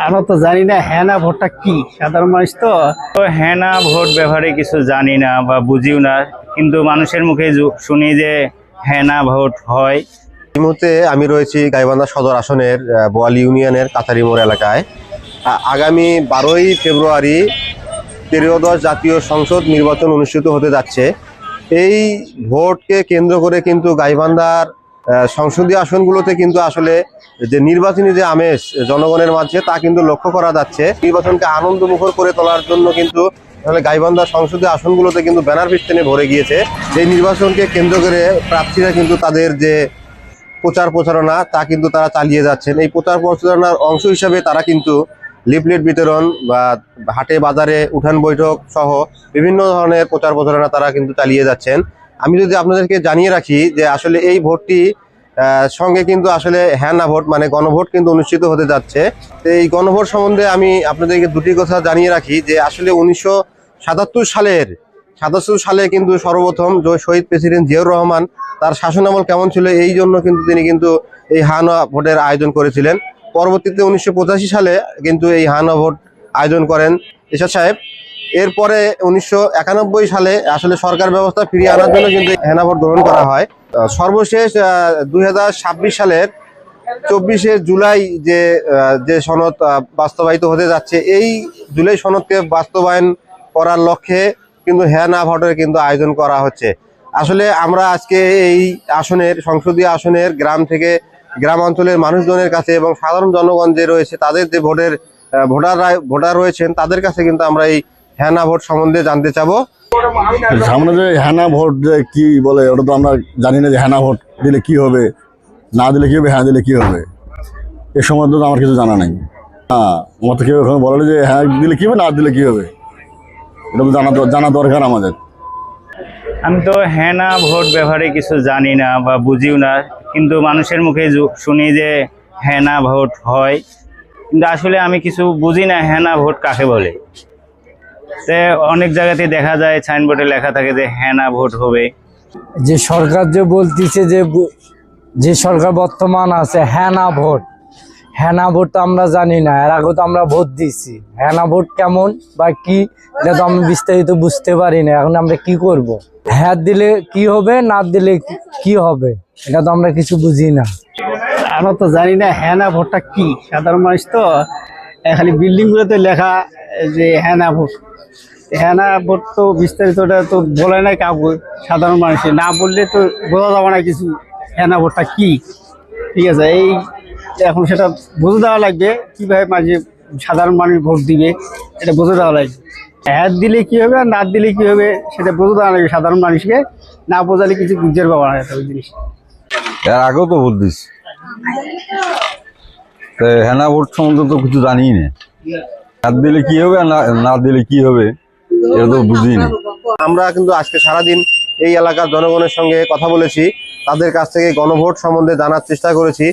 আমরা তো জানি না হেনা ভোটটা কি, সাধারণ মানুষ তো। হেনা ভোট ব্যাপারে কিছু জানি না বা বুঝিও না, কিন্তু মানুষের মুখে শুনি যে হেনা ভোট হয়। এই মুহূর্তে আমি রয়েছি গাইবান্ধা সদর আসনের বোয়ালি ইউনিয়নের কাতারি মোড় এলাকায়। আগামী 12ই ফেব্রুয়ারি ত্রয়োদশ জাতীয় সংসদ নির্বাচন অনুষ্ঠিত হতে যাচ্ছে। এই ভোটকে কেন্দ্র করে কিন্তু গাইবান্ধার সংসদীয় আসনগুলোতে কিন্তু আসলে যে নির্বাচনী যে আমেজ জনগণের মাঝে তা কিন্তু লক্ষ্য করা যাচ্ছে। নির্বাচনকে আনন্দমুখর করে তোলার জন্য কিন্তু আসলে গাইবান্ধা সংসদীয় আসনগুলোতে কিন্তু ব্যানার ফিস্টেনে ভরে গিয়েছে। এই নির্বাচনকে কেন্দ্র করে প্রার্থীরা কিন্তু তাদের যে প্রচার প্রচারণা তা কিন্তু তারা চালিয়ে যাচ্ছেন। এই প্রচার প্রচারণার অংশ হিসাবে তারা কিন্তু লিফলেট বিতরণ বা হাটে বাজারে উঠান বৈঠক সহ বিভিন্ন ধরনের প্রচার প্রচারণা তারা কিন্তু চালিয়ে যাচ্ছেন। আমি যদি আপনাদেরকে জানিয়ে রাখি যে আসলে এই ভোটটি সঙ্গে কিন্তু আসলে হ্যাঁ না ভোট মানে গণভোট কিন্তু অনুষ্ঠিত হতে যাচ্ছে। এই গণভোট সম্বন্ধে আমি আপনাদেরকে দুটি কথা জানিয়ে রাখি যে আসলে 1977 সালে কিন্তু সর্বপ্রথম শহীদ প্রেসিডেন্ট জিয়াউর রহমান তার শাসনামল কেমন ছিল এই জন্য কিন্তু তিনি কিন্তু এই হ্যাঁ না ভোটের আয়োজন করেছিলেন। পরবর্তীতে 1985 সালে কিন্তু এই হ্যাঁ না ভোট আয়োজন করেন এরশাদ সাহেব। এরপরে 1991 সালে আসলে সরকার ব্যবস্থা ফিরিয়ে আনার জন্য কিন্তু হ্যাঁ না ভোট গ্রহণ করা হয়। সর্বশেষ 2026 সালের 24শে জুলাই যে সনদ বাস্তবায়িত হতে যাচ্ছে, এই জুলাই সনদকে বাস্তবায়ন করার লক্ষ্যে কিন্তু হ্যাঁ না ভোটের কিন্তু আয়োজন করা হচ্ছে। আসলে আমরা আজকে এই আসনের সংসদীয় আসনের গ্রাম অঞ্চলের মানুষজনের কাছে এবং সাধারণ জনগণ যে রয়েছে তাদের যে ভোটার রয়েছেন তাদের কাছে কিন্তু আমরা এই হ্যাঁ না ভোট সম্বন্ধে জানতে চাবো। সামনে যে হ্যানা ভোট যে কি বলে ওটা তো আমরা জানি না, যে হ্যানা ভোট দিলে কি হবে, না দিলে কি হবে, হ্যাঁ দিলে কি হবে এ সম্বন্ধে তো আমার কিছু জানা নেই। হ্যাঁ, আমার তো কেউ ওখানে বলে যে হ্যাঁ দিলে কি হবে, না দিলে কি হবে, এটা তো জানা দরকার আমাদের। আমি তো হেনা ভোট ব্যাপারে কিছু জানি না বা বুঝিও না, কিন্তু মানুষের মুখে শুনি যে হেনা ভোট হয়, কিন্তু আসলে আমি কিছু বুঝি না হেনা ভোট কাকে বলে। অনেক জায়গাতে দেখা যায় সাইনবোর্ডে লেখা থাকে যে হেনা ভোট হবে। যে সরকার যে বলতেছে যে সরকার বর্তমান আছে হেনা ভোট, হেনা ভোট তো আমরা জানি না, এর আগে তো আমরা ভোট দিচ্ছি। হেনা ভোট কেমন বা কি এটা তো আমি বিস্তারিত বুঝতে পারি না। এখন আমরা কি করব? হ্যাঁ দিলে কি হবে, না দিলে কি হবে, এটা তো আমরা কিছু বুঝি না। আমরা তো জানি না হেনা ভোটটা কি, সাধারণ মানুষ তো। খালি বিল্ডিং গুলোতে লেখা যে হেনা ভোট। হেনা ভোট তো বিস্তারিতটা তো বলে নাই কাউকে, সাধারণ মানুষের না বললে তো বোঝা যাবে না কিছু হেনা ভোটটা কি। ঠিক আছে, এই এখন সেটা বুঝে দেওয়া লাগবে কিভাবে মাঝে সাধারণ মানুষ ভোট দিবে, এটা বুঝে দেওয়া লাগবে। হ্যাঁ দিলে কি হবে আর না দিলে কি হবে সেটা বুঝে দেওয়া লাগবে সাধারণ মানুষকে। না বোঝালে কিছু বুঝতে পারবে না ওই জিনিস। এর আগেও তো ভোট দিচ্ছি, হেনা ভোট সম্বন্ধে তো কিছু জানি না। হাত দিলে কি হবে আর না দিলে কি হবে এটা তো বুঝি না। আমরা কিন্তু আজকে সারাদিন এই এলাকার জনগণের সঙ্গে কথা বলেছি, তাদের কাছ থেকে গণভোট সম্বন্ধে জানার চেষ্টা করেছি।